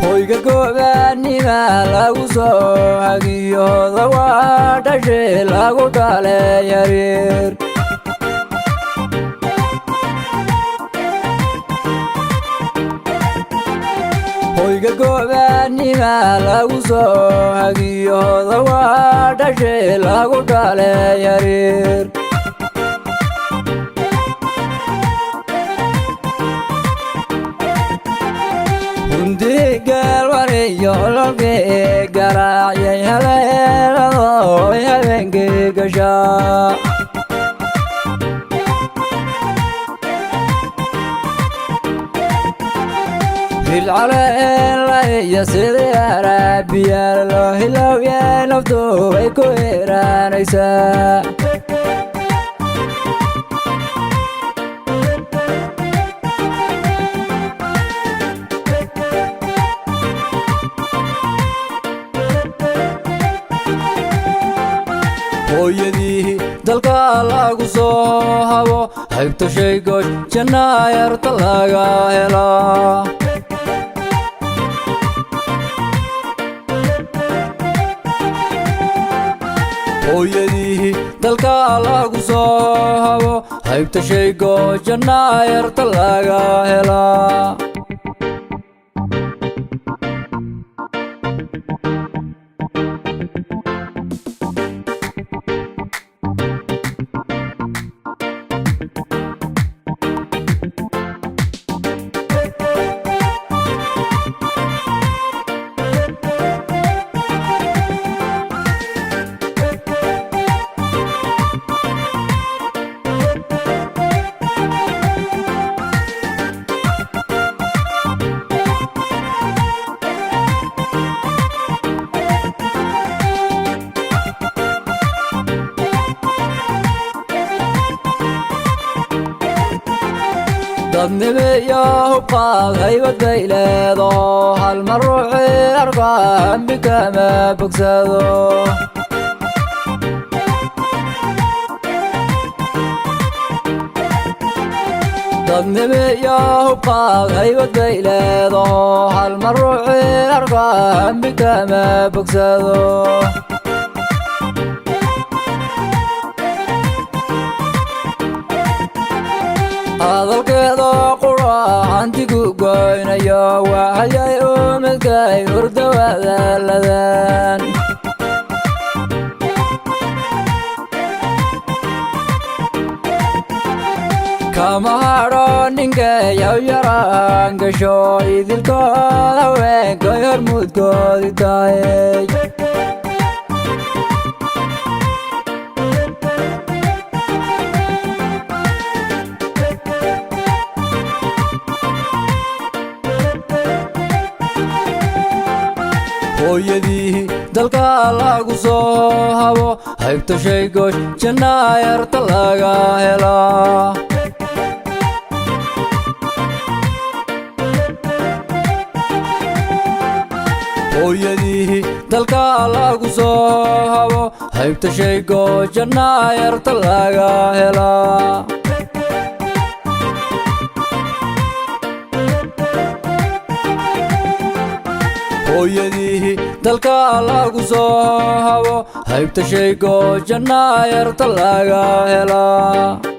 hoyga go'aanima lagu soo hagiyo dawaadashe lagu dhale yaryar hoyga go'aanima lagu soo hagiyo dawaadashe lagu dhale yaryar yolge garaacay haleelado habeenkii gashaa filcaleela iyo sidii araabiyaal loo hilowyaa naftu way ku iraanaysaa hooyadii dalka lagu soo habo haybta shaygo jannaayarta laga helaa hooyadii dalka lagu soo habo haybta shaygo jannaayarta laga helaa dadnimeeyo hubqaad haybadbay leedo hal mar ruuxii arka hambi kama bogsado dadnimeeyo hubqaad haybadbay leedo hal mar ruuxii arka hambi kama bogsado hadalkeeda quraantigu goynayo waxayay umidkay hurdawadaaladan kama hadho ninkayaw yaraan gasho idilkood haweenkay hormuudkoodi tahay hooyadii dalka lagu soo habo haybta shaygo jannaayarta laga helaa hooyadii dalka lagu soo habo haybta shaygo jannaayarta laga helaa hooyadii dalka lagu soo habo haybta shaygo jannaayarta laga helaa